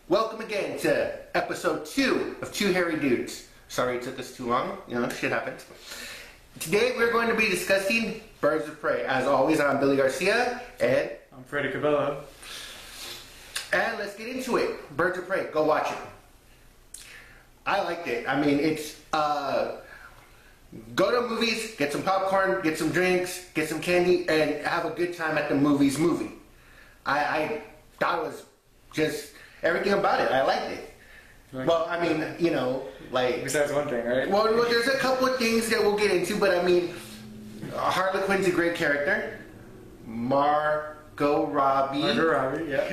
Welcome again to episode 2 of Two Hairy Dudes. Sorry it took us too long, shit happens. Today we're going to be discussing Birds of Prey. As always, I'm Billy Garcia, and I'm Freddie Cabello. And let's get into it. Birds of Prey, go watch it. I liked it. I mean, it's, go to movies, get some popcorn, get some drinks, get some candy, and have a good time at the movie. I thought it was just everything about it. I liked it. Well, I mean, Besides one thing, right? Well, there's a couple of things that we'll get into, but I mean, Harley Quinn's a great character. Margot Robbie, yeah.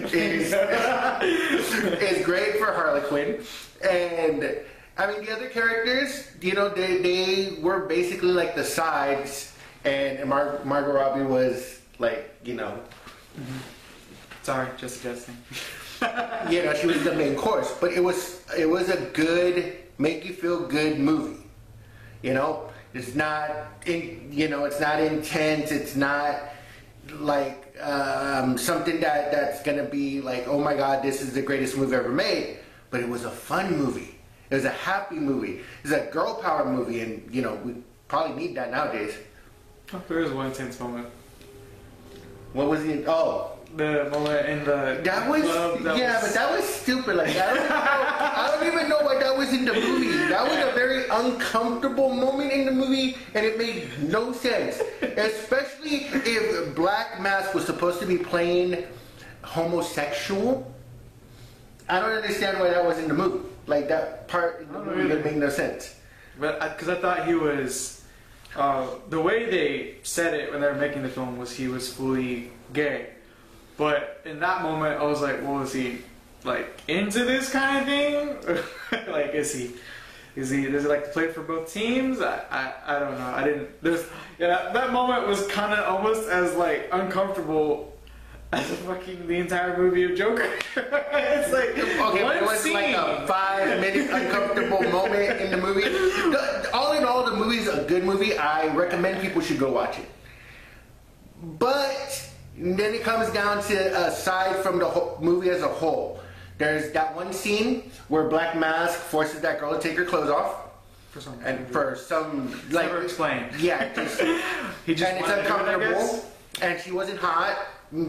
is great for Harley Quinn. And, I mean, the other characters, they were basically like the sides, and Margot Robbie was like, Mm-hmm. Sorry, just suggesting. she was the main course, but it was a good, make you feel good movie. It's not it's not intense. It's not like something that's gonna be like, oh my god, this is the greatest movie ever made. But it was a fun movie. It was a happy movie. It was a girl power movie, and we probably need that nowadays. Oh, there is one intense moment. What was it? Oh. The moment in the that was club, but that was stupid. Like I don't even know why that was in the movie. That was a very uncomfortable moment in the movie, and it made no sense. Especially if Black Mask was supposed to be playing homosexual. I don't understand why that was in the movie. Like that part in the movie didn't make no sense. But because I thought he was, the way they said it when they were making the film was he was fully gay. But in that moment, I was like, well, is he, like, into this kind of thing? Like, does he like to play for both teams? I don't know. That moment was kind of almost as, like, uncomfortable as the entire movie of Joker. It's like, okay, one it was scene. like a 5-minute uncomfortable moment in the movie. All in all, the movie's a good movie. I recommend people should go watch it. But then it comes down to aside from the whole movie as a whole. There's that one scene where Black Mask forces that girl to take her clothes off. For some like never explained. Yeah, He just and it's uncomfortable. And she wasn't hot.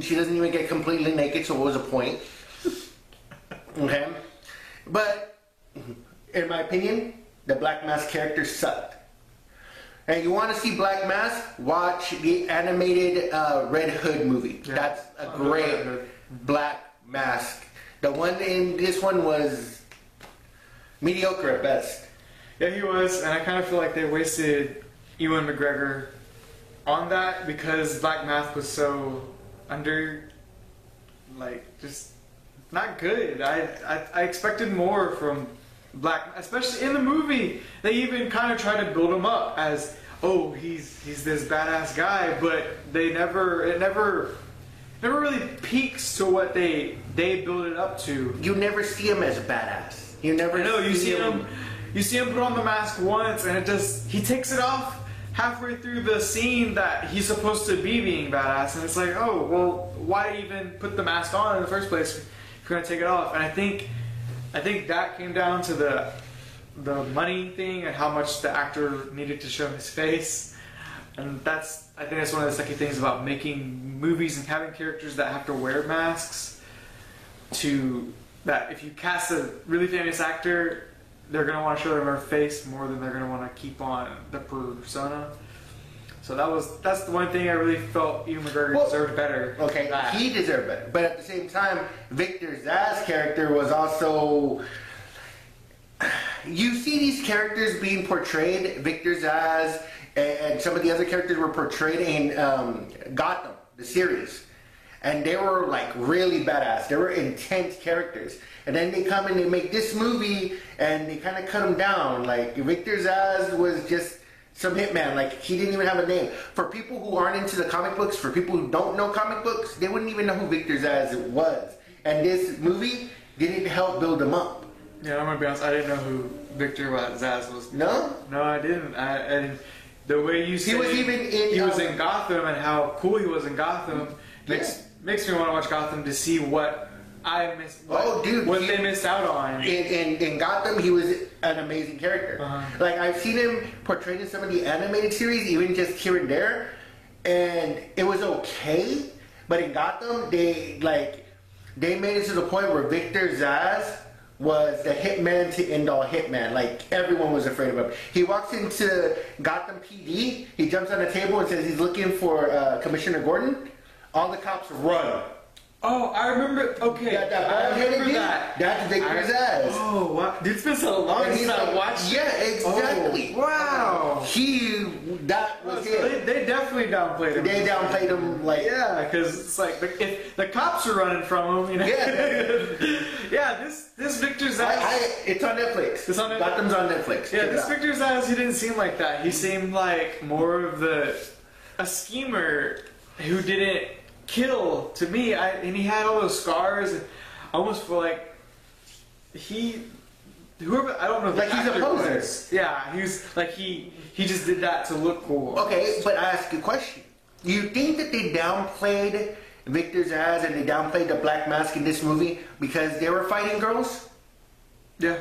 She doesn't even get completely naked, so what was the point? Okay, but in my opinion, the Black Mask character sucked. And you want to see Black Mask? Watch the animated Red Hood movie. Yeah. That's a great Black Mask. The one in this one was mediocre at best. Yeah, he was, and I kind of feel like they wasted Ewan McGregor on that because Black Mask was so just not good. I expected more from Black, especially in the movie. They even kind of try to build him up as, oh, he's this badass guy, but it never really peaks to what they build it up to. You never see him as badass. You never. I know, you see him put on the mask once, and he takes it off halfway through the scene that he's supposed to be being badass, and it's like, oh, well, why even put the mask on in the first place if you're gonna take it off? And I think that came down to the money thing and how much the actor needed to show his face. And I think that's one of the sucky things about making movies and having characters that have to wear masks, that if you cast a really famous actor, they're going to want to show their face more than they're going to want to keep on the persona. So that's the one thing I really felt Ewan McGregor deserved better. Okay, he deserved better. But at the same time, Victor Zsasz character was also... You see these characters being portrayed, Victor Zsasz and some of the other characters were portrayed in Gotham, the series. And they were like really badass. They were intense characters. And then they come and they make this movie and they kind of cut them down. Like Victor Zsasz was just some hitman. Like he didn't even have a name. For people who aren't into the comic books, for people who don't know comic books, they wouldn't even know who Victor Zsasz was. And this movie didn't help build him up. Yeah, I'm gonna be honest. I didn't know who Victor Zsasz was. No? No, I didn't. And the way you said he was in Gotham and how cool he was in Gotham makes me want to watch Gotham to see what I missed. What they missed out on. In Gotham, he was an amazing character. Like, I've seen him portrayed in some of the animated series, even just here and there, and it was okay. But in Gotham, they made it to the point where Victor Zsasz was the hitman to end all hitman. Like, everyone was afraid of him. He walks into Gotham PD, he jumps on a table and says he's looking for Commissioner Gordon. All the cops run. Oh, I remember. Okay, I remember that. That's Victor Zsasz. Oh, wow. Dude, it's been so long since I watched. Yeah, exactly. Oh, wow. That was so it. They definitely downplayed him. They downplayed him, like. Yeah, because it's like, if the cops are running from him, you know? Yeah. Yeah, this Victor Zsasz. It's on Netflix. It's on Netflix. Gotham's on Netflix. Yeah, this Victor Zsasz, he didn't seem like that. He seemed like more of a schemer who didn't kill to me. And he had all those scars. And I almost feel like whoever, I don't know if like he's a poser. Yeah, he just did that to look cool. Okay, but I ask you a question. You think that they downplayed Victor Zsasz and they downplayed the Black Mask in this movie because they were fighting girls? Yeah.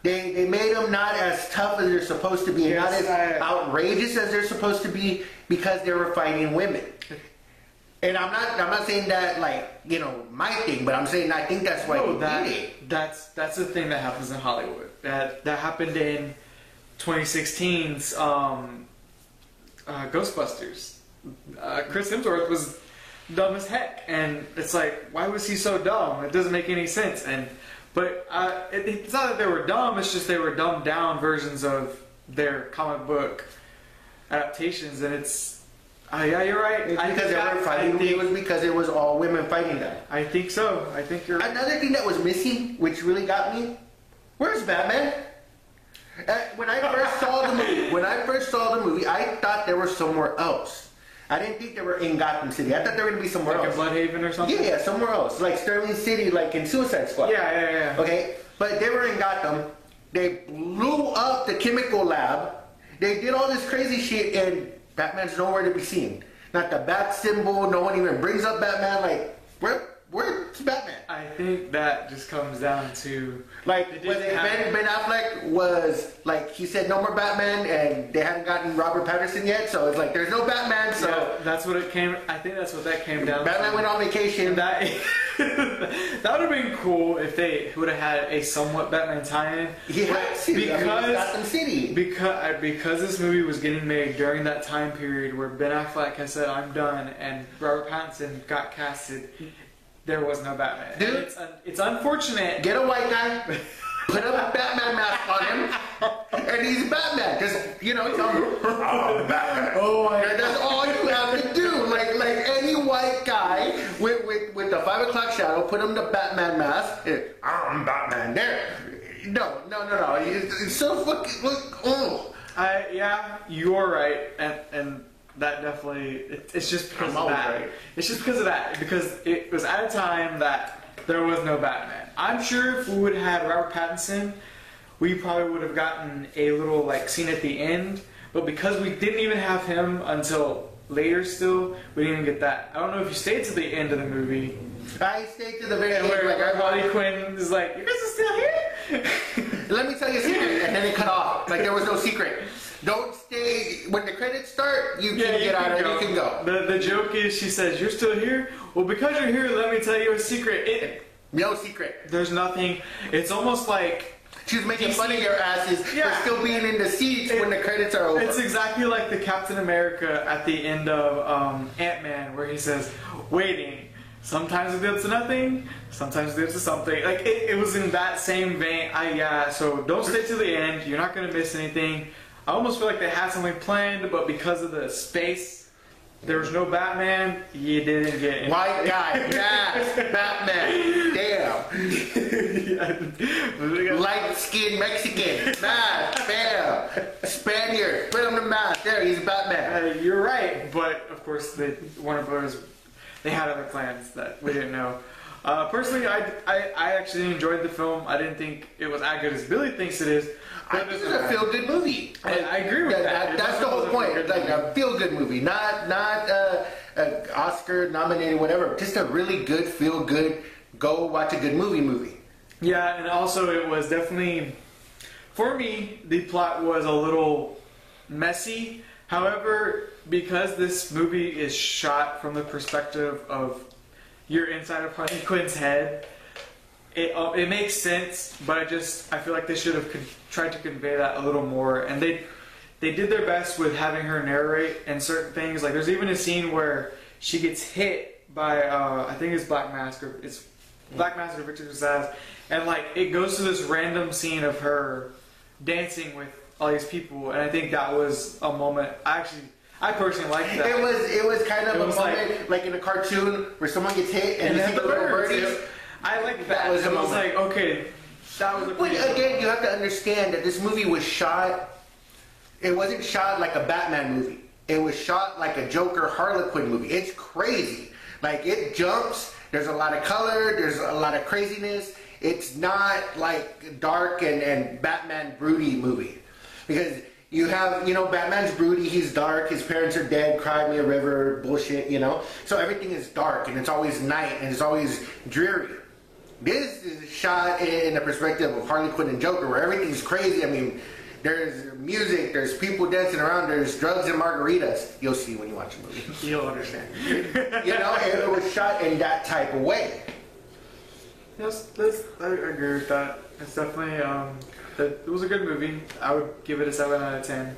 They made them not as tough as they're supposed to be, and not as outrageous as they're supposed to be because they were fighting women. And I'm not saying that, like, you know, my thing, but I'm saying I think that's why they did it. That's the thing that happens in Hollywood. That happened in 2016's Ghostbusters. Chris Hemsworth was dumb as heck, and it's like, why was he so dumb? It doesn't make any sense. But it's not that they were dumb. It's just they were dumbed down versions of their comic book adaptations, and it's. Yeah, you're right. Because they were fighting. It was because it was all women fighting them. I think so. I think you're right. Another thing that was missing, which really got me, where's Batman? When I first saw the movie, I thought they were somewhere else. I didn't think they were in Gotham City. I thought they were going to be somewhere else. Like in Bloodhaven or something? Yeah, somewhere else. Like Sterling City, like in Suicide Squad. Yeah. Okay? But they were in Gotham. They blew up the chemical lab. They did all this crazy shit, and Batman's nowhere to be seen. Not the bat symbol. No one even brings up Batman. Like, where's Batman? I think that just comes down to like Ben Affleck was like, he said no more Batman, and they hadn't gotten Robert Pattinson yet, so it's like there's no Batman. So yeah, that's what it came. I think that's what that came down. Batman went on vacation. That would have been cool if they would have had a somewhat Batman tie-in. He had to because Gotham City. Because this movie was getting made during that time period where Ben Affleck has said I'm done and Robert Pattinson got casted. There was no Batman. Dude, it's unfortunate. Get a white guy, put a Batman mask on him, and he's Batman. Just, you know, tell him, oh, Batman. Oh, that's all you have to do. Like any white guy with the 5 o'clock shadow, put him the Batman mask. I'm Batman. There. No. It's so fucking, look, oh. Yeah, you're right. And that definitely, it's just because of that. Right. It's just because of that. Because it was at a time that there was no Batman. I'm sure if we would have had Robert Pattinson, we probably would have gotten a little like scene at the end. But because we didn't even have him until later still, we didn't even get that. I don't know if you stayed to the end of the movie. I stayed to the very end. Where like Harley Quinn is like, you guys are still here? Let me tell you a secret. And then it cut off. Like there was no secret. Don't stay. When the credits start, you can get out and you can go. The joke is, she says, you're still here? Well, because you're here, let me tell you a secret. No secret. There's nothing. It's almost like she was making fun of your asses for still being in the seats when the credits are over. It's exactly like the Captain America at the end of Ant-Man, where he says, waiting. Sometimes it leads to nothing, sometimes it leads to something. Like, it was in that same vein. So don't stay to the end. You're not going to miss anything. I almost feel like they had something planned, but because of the space, there was no Batman, you didn't get anything. White guy, mask, Batman, damn. Light-skinned Mexican, mask, bam. Spaniard, put him the mask, there, he's Batman. You're right, but of course, Warner Brothers, they had other plans that we didn't know. Personally, I actually enjoyed the film. I didn't think it was as good as Billy thinks it is. I think it's a feel-good movie. I agree with that. That's the whole point. It's like a feel-good movie, not Oscar nominated, whatever. Just a really good, feel-good, go watch a good movie. Yeah, and also it was definitely, for me, the plot was a little messy. However, because this movie is shot from the perspective of you're inside of Harley Quinn's head, it makes sense. But I feel like they should have tried to convey that a little more, and they did their best with having her narrate and certain things. Like there's even a scene where she gets hit by I think it's Black Mask or Victor Zsasz, and like it goes to this random scene of her dancing with all these people, and I think that was a moment. I personally liked that. It was kind of a moment like in a cartoon where someone gets hit and you see the little birdies. I like that. I was like, okay, that was a pretty But again, you have to understand that this movie was shot. It wasn't shot like a Batman movie. It was shot like a Joker Harlequin movie. It's crazy. Like it jumps. There's a lot of color. There's a lot of craziness. It's not like dark and Batman broody movie. Because you have, Batman's broody, he's dark, his parents are dead, cry me a river, bullshit, So everything is dark and it's always night and it's always dreary. This is shot in the perspective of Harley Quinn and Joker where everything's crazy. I mean, there's music, there's people dancing around, there's drugs and margaritas. You'll see when you watch the movie. You'll understand. It was shot in that type of way. Yes, I agree with that. It's definitely, it was a good movie. I would give it a 7 out of 10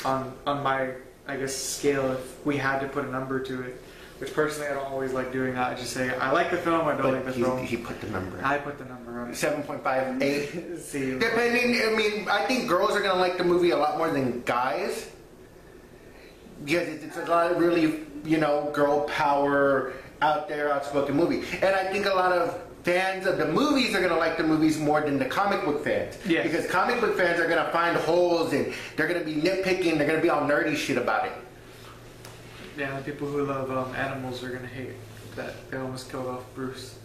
on my, I guess, scale if we had to put a number to it. Which personally, I don't always like doing that. I just say, I like the film, I don't like the film. He put the number. I put the number on it. 7.58. See. Depending, I think girls are going to like the movie a lot more than guys. Because it's a lot of really, girl power, out there, outspoken movie. And I think a lot of fans of the movies are going to like the movies more than the comic book fans. Yeah. Because comic book fans are going to find holes and they're going to be nitpicking, they're going to be all nerdy shit about it. Yeah, the people who love animals are going to hate that they almost killed off Bruce.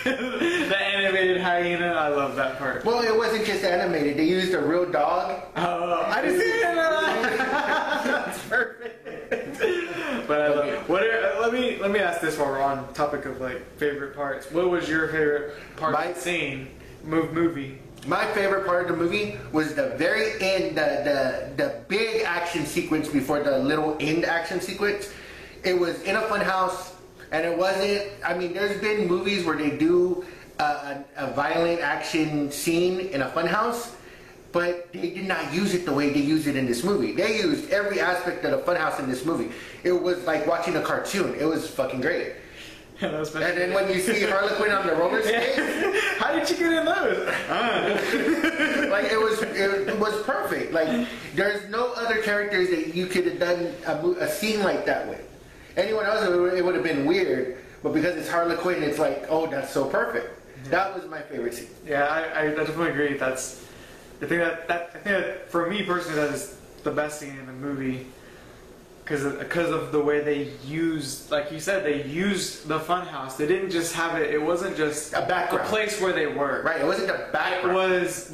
The animated hyena, I love that part. Well, it wasn't just animated. They used a real dog. Oh, I didn't see it. That's perfect. But I love it. Let me ask this while we're on topic of like favorite parts. What was your favorite part of the scene, movie? My favorite part of the movie was the very end, the big action sequence before the little end action sequence. It was in a fun house. And it wasn't, there's been movies where they do a violent action scene in a funhouse, but they did not use it the way they used it in this movie. They used every aspect of the funhouse in this movie. It was like watching a cartoon. It was fucking great. And then when you see Harlequin on the roller skates, how did you get in those? Like it was perfect. Like there's no other characters that you could have done a scene like that with. Anyone else, it would have been weird, but because it's Harley Quinn, it's like, oh, that's so perfect. Mm-hmm. That was my favorite scene. Yeah, I definitely agree. I think that for me personally, that is the best scene in the movie because of the way they used, like you said, they used the funhouse. They didn't just have it. It wasn't just a background, a place where they were. Right. It wasn't a background. It was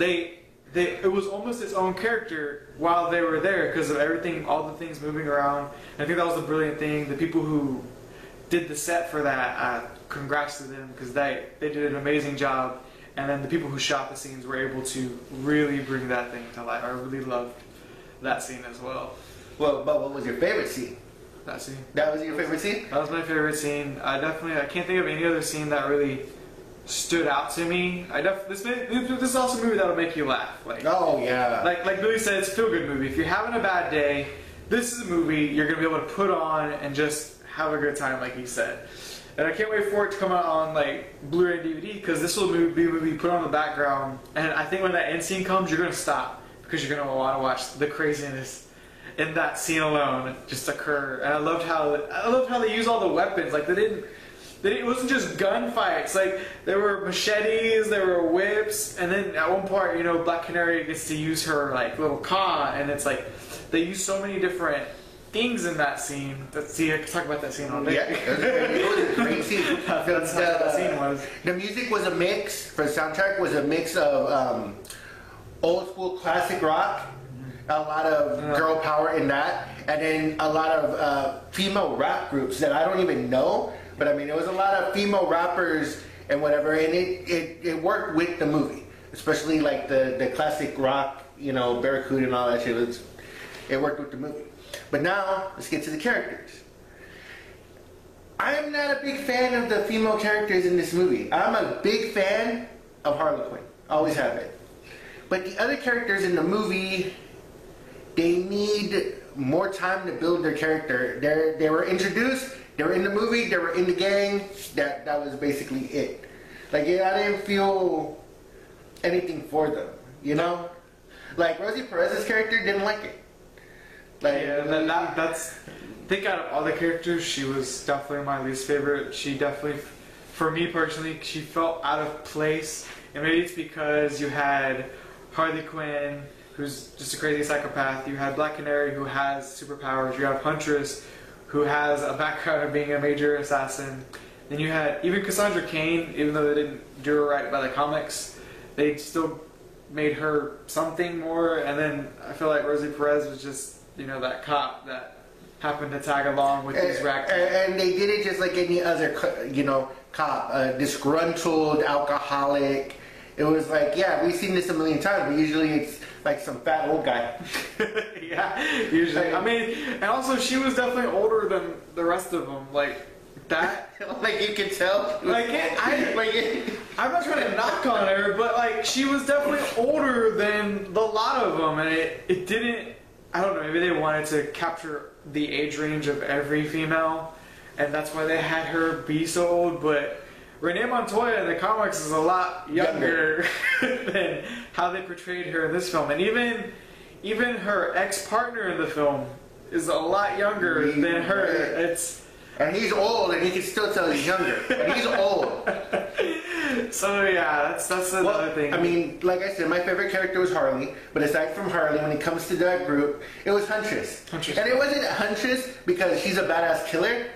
it was almost its own character while they were there because of everything, all the things moving around. And I think that was the brilliant thing. The people who did the set for that, congrats to them because they did an amazing job. And then the people who shot the scenes were able to really bring that thing to life. I really loved that scene as well. Well, but what was your favorite scene? That scene. That was your favorite scene? That was my favorite scene. I can't think of any other scene that really stood out to me. This is also a movie that'll make you laugh. Like, oh yeah. Like Billy said, it's a feel-good movie. If you're having a bad day, this is a movie you're gonna be able to put on and just have a good time, like he said. And I can't wait for it to come out on like Blu-ray and DVD because this will be a movie you put on the background. And I think when that end scene comes, you're gonna stop because you're gonna want to watch the craziness in that scene alone just occur. And I loved how they use all the weapons. Like it wasn't just gunfights. Like there were machetes, there were whips, and then at one part, Black Canary gets to use her like little claw, and it's like they use so many different things in that scene. I could talk about that scene all day. Yeah, it was a great scene. That's how that scene was. The music was a mix. For the soundtrack, was a mix of old school classic rock, a lot of girl power in that, and then a lot of female rap groups that I don't even know. But it was a lot of female rappers and whatever, and it worked with the movie, especially like the classic rock, you know, Barracuda and all that shit. It worked with the movie. But now let's get to the characters. I am not a big fan of the female characters in this movie. I'm a big fan of Harley Quinn. Always have been. But the other characters in the movie, they need more time to build their character. They were introduced, they were in the movie, they were in the gang. That was basically it. Like, yeah, I didn't feel anything for them, you know? Like, Rosie Perez's character didn't like it. Like, yeah, that's... I think out of all the characters, she was definitely my least favorite. She definitely, for me personally, she felt out of place. And maybe it's because you had Harley Quinn, who's just a crazy psychopath. You had Black Canary, who has superpowers. You have Huntress, who has a background of being a major assassin. Then you had even Cassandra Cain, even though they didn't do her right by the comics, they still made her something more. And then I feel like Rosie Perez was just, you know, that cop that happened to tag along with these racks. And they did it just like any other, you know, cop, disgruntled alcoholic. It was like, yeah, we've seen this a million times, but usually it's like some fat old guy. Yeah, usually. I mean, and also she was definitely older than the rest of them. Like that. Like you can tell. Like I'm not trying to knock on her, but like she was definitely older than the lot of them, and it didn't. I don't know. Maybe they wanted to capture the age range of every female, and that's why they had her be so old. But Renee Montoya in the comics is a lot younger than how they portrayed her in this film, and even her ex-partner in the film is a lot younger than her. And he's old, and you can still tell he's younger. And he's old. So yeah, that's another thing. I mean, like I said, my favorite character was Harley, but aside from Harley, when it comes to that group, it was Huntress. And it wasn't Huntress because she's a badass killer.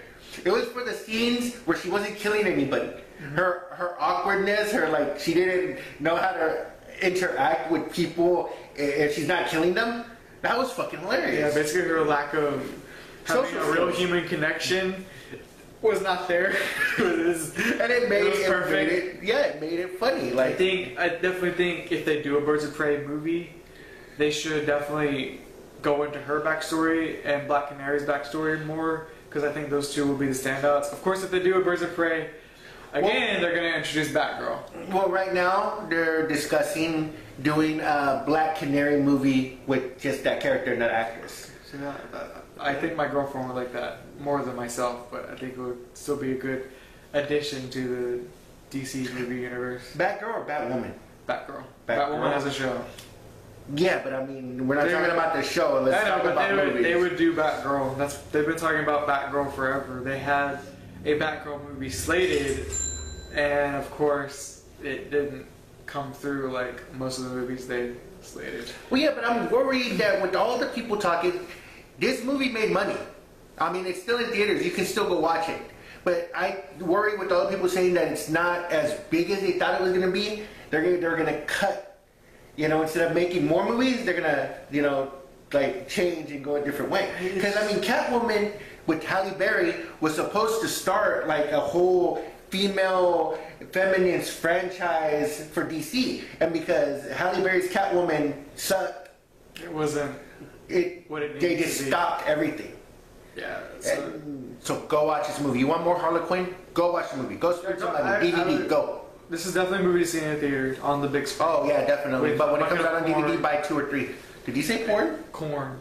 It was for the scenes where she wasn't killing anybody. Mm-hmm. Her awkwardness, her like she didn't know how to interact with people if she's not killing them. That was fucking hilarious. Yeah, basically her lack of having a real human connection was not there. And it made it perfect. It made it funny. Like I definitely think if they do a Birds of Prey movie, they should definitely go into her backstory and Black Canary's backstory more, because I think those two will be the standouts. Of course, if they do a Birds of Prey, again, they're going to introduce Batgirl. Well, right now they're discussing doing a Black Canary movie with just that character and that actress. So I think my girlfriend would like that more than myself, but I think it would still be a good addition to the DC movie universe. Batgirl or Batwoman? Batgirl. Batwoman has a show. Yeah, but I mean, we're not talking about the show. Let's talk about movies. They would do Batgirl. They've been talking about Batgirl forever. They had a Batgirl movie slated, and of course, it didn't come through like most of the movies they slated. Well, yeah, but I'm worried that with all the people talking, this movie made money. I mean, it's still in theaters. You can still go watch it. But I worry with all the people saying that it's not as big as they thought it was going to be. They're going to cut, you know, instead of making more movies, they're going to, you know, like change and go a different way. Because, I mean, Catwoman with Halle Berry was supposed to start like a whole female feminist franchise for DC. And because Halle Berry's Catwoman sucked, it wasn't what it needed they just to be. Stopped everything. Yeah. So go watch this movie. You want more Harley Quinn? Go watch the movie. Go stream somebody. DVD. Go. This is definitely a movie to see in a theater on the big screen. Oh yeah, definitely. But when it comes out on DVD, buy 2 or 3. Did you say porn? Corn.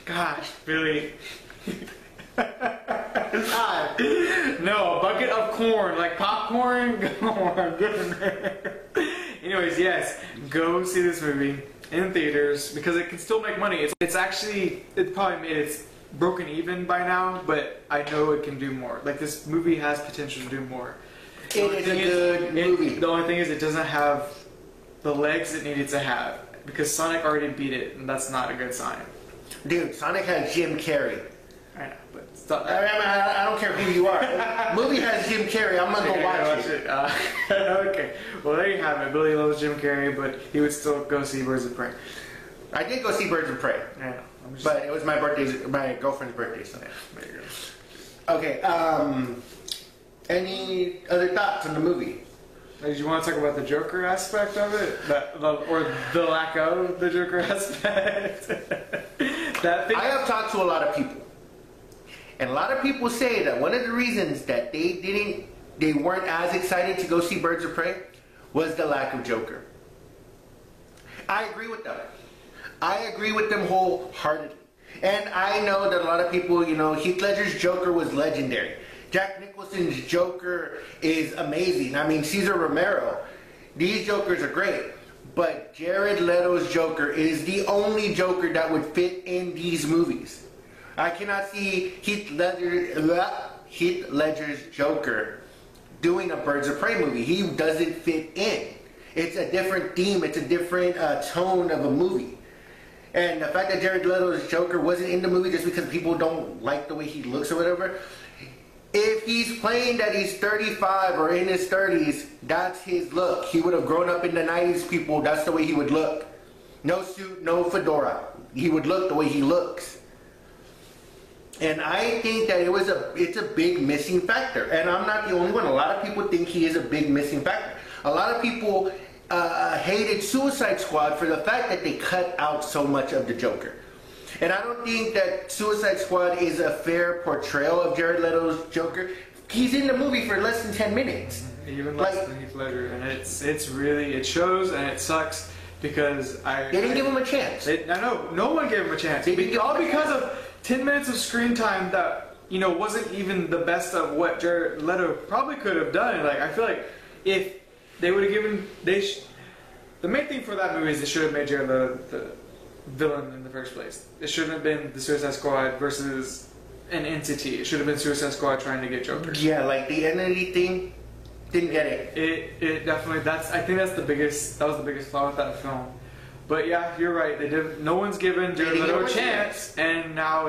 Gosh, Billy. God. No, a bucket of corn, like popcorn. Anyways, yes, go see this movie in theaters because it can still make money. It's actually, it probably made its broken even by now, but I know it can do more. Like, this movie has potential to do more. It is a good movie. The only thing is it doesn't have the legs it needed to have because Sonic already beat it, and that's not a good sign. Dude, Sonic has Jim Carrey. I know, but stop. I don't care who you are. Movie has Jim Carrey. I'm gonna go watch it. Okay, well there you have it. Billy loves Jim Carrey, but he would still go see Birds of Prey. I did go see Birds of Prey. Yeah. But it was my birthday, my girlfriend's birthday, so. Yeah, there you go. Okay, any other thoughts on the movie? Do you want to talk about the Joker aspect of it, or the lack of the Joker aspect? That thing. I have talked to a lot of people, and a lot of people say that one of the reasons that they weren't as excited to go see Birds of Prey was the lack of Joker. I agree with them. I agree with them wholeheartedly. And I know that a lot of people, Heath Ledger's Joker was legendary. Jack Nicholson's Joker is amazing. I mean, Cesar Romero, these Jokers are great. But Jared Leto's Joker is the only Joker that would fit in these movies. I cannot see Heath Ledger's Joker doing a Birds of Prey movie. He doesn't fit in. It's a different theme. It's a different tone of a movie. And the fact that Jared Leto's Joker wasn't in the movie just because people don't like the way he looks or whatever, if he's playing that he's 35 or in his 30s, that's his look. He would have grown up in the 90s, people. That's the way he would look. No suit, no fedora. He would look the way he looks. And I think that it's a big missing factor. And I'm not the only one. A lot of people think he is a big missing factor. A lot of people hated Suicide Squad for the fact that they cut out so much of the Joker. And I don't think that Suicide Squad is a fair portrayal of Jared Leto's Joker. He's in the movie for less than 10 minutes. Even less than Heath Ledger. And it's really, it shows and it sucks because they didn't give him a chance. I know, no one gave him a chance. All because of 10 minutes of screen time that, wasn't even the best of what Jared Leto probably could have done. Like, I feel like if they would have given, the main thing for that movie is they should have made Jared Leto the villain in the first place. It shouldn't have been the Suicide Squad versus an entity. It should have been Suicide Squad trying to get Joker. Yeah, like the entity thing, didn't get it. It definitely, I think that was the biggest flaw with that film. But yeah, you're right. No one's given Jared Leto a chance, and now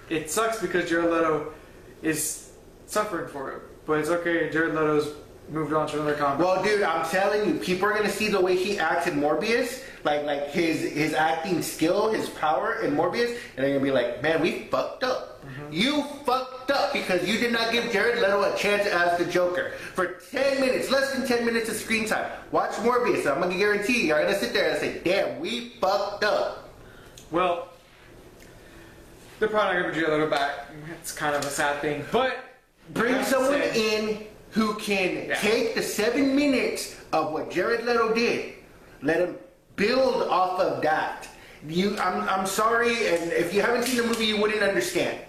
it sucks because Jared Leto is suffering for it. But it's okay. Jared Leto's moved on to another comic. Well, dude, I'm telling you, people are gonna see the way he acts in Morbius, like his acting skill, his power in Morbius, and they're gonna be like, man, we fucked up. Mm-hmm. You fucked up because you did not give Jared Leto a chance as the Joker for 10 minutes, less than 10 minutes of screen time. Watch Morbius. I'm gonna guarantee you're gonna sit there and say, damn, we fucked up. Well, they're probably not gonna bring Jared Leto back. It's kind of a sad thing, but bring someone in who can take the 7 minutes of what Jared Leto did, let him build off of that. I'm sorry, and if you haven't seen the movie, you wouldn't understand.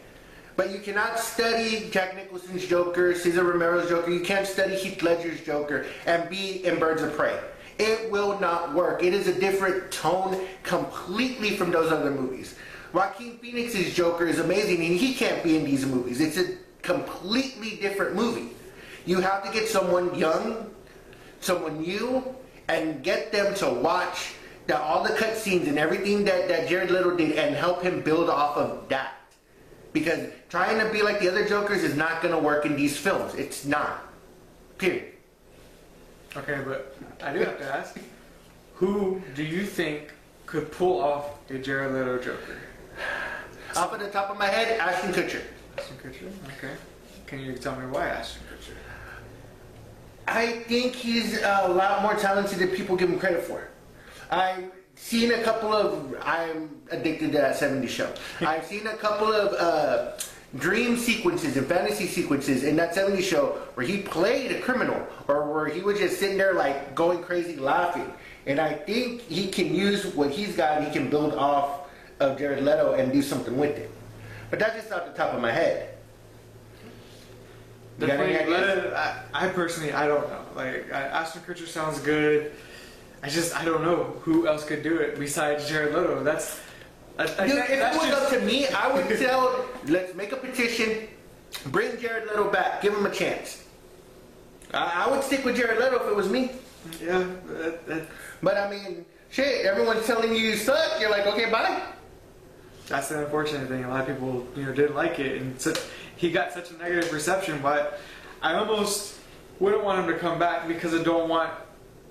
But you cannot study Jack Nicholson's Joker, Cesar Romero's Joker, you can't study Heath Ledger's Joker and be in Birds of Prey. It will not work. It is a different tone completely from those other movies. Joaquin Phoenix's Joker is amazing, and he can't be in these movies. It's a completely different movie. You have to get someone young, someone new, and get them to watch all the cutscenes and everything that Jared Leto did and help him build off of that. Because trying to be like the other Jokers is not going to work in these films. It's not. Period. Okay, but I do have to ask, who do you think could pull off a Jared Leto Joker? Off of the top of my head, Ashton Kutcher. Ashton Kutcher? Okay. Can you tell me why Ashton Kutcher? I think he's a lot more talented than people give him credit for. I've seen a couple of, I'm addicted to that 70s show. I've seen a couple of dream sequences and fantasy sequences in that 70s show where he played a criminal or where he was just sitting there like going crazy laughing. And I think he can use what he's got and he can build off of Jared Leto and do something with it. But that's just off the top of my head. I personally, I don't know. Like, Ashton Kutcher sounds good. I don't know who else could do it besides Jared Leto. Dude, if it was up to me, I would tell, let's make a petition, bring Jared Leto back, give him a chance. I would stick with Jared Leto if it was me. Yeah. But I mean, shit, everyone's telling you suck, you're like, okay, bye. That's the unfortunate thing. A lot of people, didn't like it, and he got such a negative reception. But I almost wouldn't want him to come back because I don't want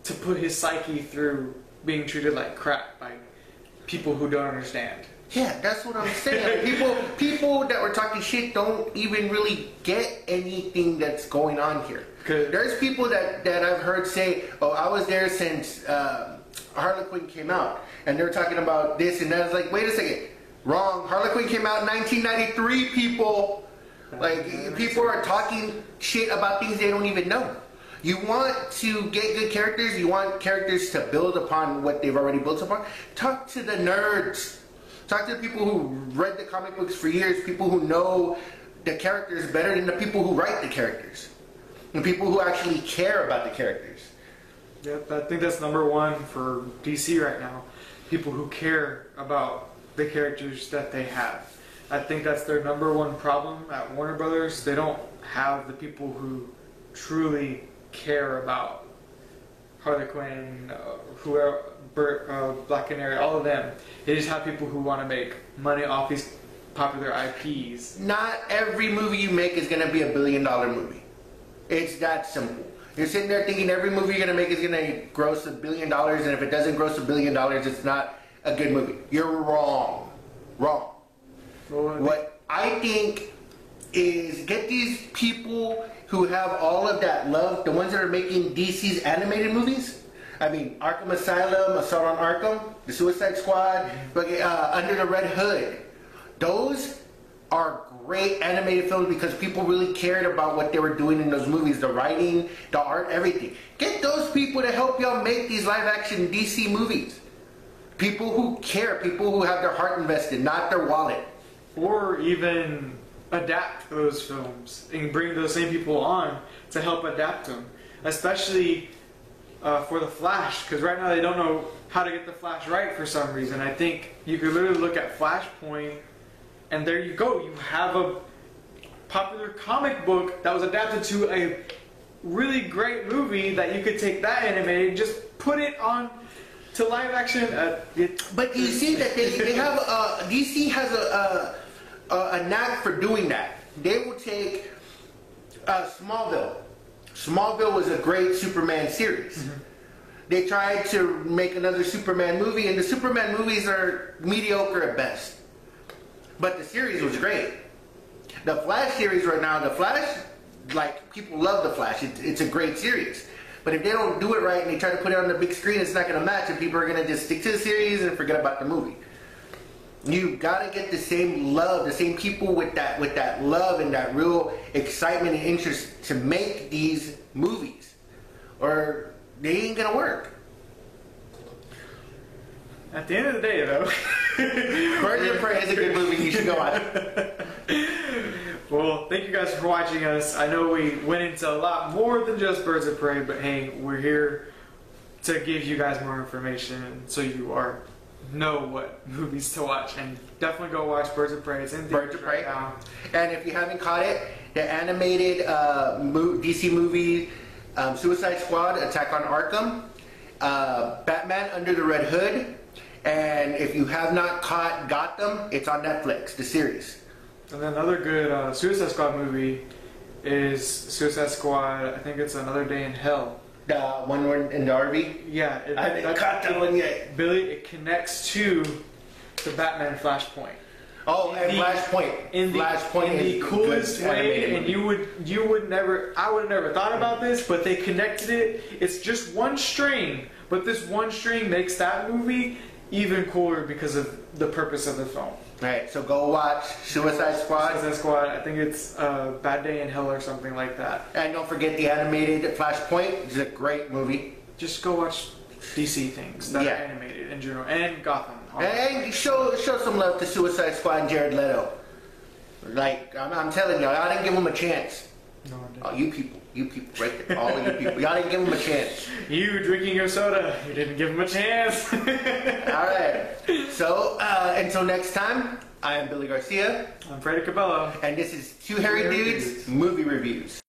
to put his psyche through being treated like crap by people who don't understand. Yeah, that's what I'm saying. People that were talking shit don't even really get anything that's going on here. There's people that I've heard say, "Oh, I was there since Harley Quinn came out," and they're talking about this and that. It's like, wait a second, wrong. Harley Quinn came out in 1993. People, like, people are talking shit about things they don't even know. You want to get good characters. You want characters to build upon what they've already built upon. Talk to the nerds. Talk to the people who read the comic books for years, people who know the characters better than the people who write the characters, and people who actually care about the characters. Yep, I think that's number one for DC right now. People who care about the characters that they have. I think that's their number one problem at Warner Brothers. They don't have the people who truly care about Harley Quinn, whoever, Black Canary, all of them. They just have people who want to make money off these popular IPs. Not every movie you make is going to be $1 billion movie. It's that simple. You're sitting there thinking every movie you're going to make is going to gross $1 billion, and if it doesn't gross $1 billion, it's not a good movie. You're wrong. Wrong. What I think is get these people who have all of that love, the ones that are making DC's animated movies. I mean, Arkham Asylum, Assault on Arkham, The Suicide Squad, Under the Red Hood. Those are great animated films because people really cared about what they were doing in those movies, the writing, the art, everything. Get those people to help y'all make these live-action DC movies. People who care, people who have their heart invested, not their wallet. Or even adapt those films and bring those same people on to help adapt them. Especially for The Flash, because right now they don't know how to get The Flash right for some reason. I think you could literally look at Flashpoint and there you go. You have a popular comic book that was adapted to a really great movie that you could take that animated, just put it on to live action. But you see that they have DC has a knack for doing that. They will take Smallville. Smallville was a great Superman series. Mm-hmm. They tried to make another Superman movie, and the Superman movies are mediocre at best. But the series was great. The Flash series right now, the Flash, like, people love the Flash. It's a great series. But if they don't do it right and they try to put it on the big screen, it's not going to match, and people are going to just stick to the series and forget about the movie. You got to get the same love, the same people with that love and that real excitement and interest to make these movies, or they ain't going to work. At the end of the day, though, Birds of Prey is a good movie. You should go watch. Well, thank you guys for watching us. I know we went into a lot more than just Birds of Prey, but hey, we're here to give you guys more information so you know what movies to watch, and definitely go watch Birds of Prey. It's in Birds of Prey. Right now. And if you haven't caught it, the animated DC movie Suicide Squad, Attack on Arkham, Batman Under the Red Hood, and if you have not caught Gotham, it's on Netflix, the series. And then another good Suicide Squad movie is Suicide Squad, I think it's Another Day in Hell. The one in the RV? Yeah. I haven't caught that one yet. Billy, it connects to the Batman Flashpoint. Oh, and Flashpoint. Flashpoint in the coolest way, and you would never, I would have never thought about this, but they connected it. It's just one string, but this one string makes that movie even cooler because of the purpose of the film. Right, so go watch Suicide Squad. Suicide Squad, I think it's Bad Day in Hell or something like that. And don't forget the animated Flashpoint. It's a great movie. Just go watch DC things that are animated in general, and Gotham. And show some love to Suicide Squad and Jared Leto. Like, I'm telling y'all, I didn't give him a chance. No, I didn't. Oh, you people right there, all of you people. Y'all didn't give him a chance. You drinking your soda, you didn't give him a chance. Alright, so until next time, I am Billy Garcia. I'm Freddie Cabello. And this is Two Hairy Dudes Movie Reviews.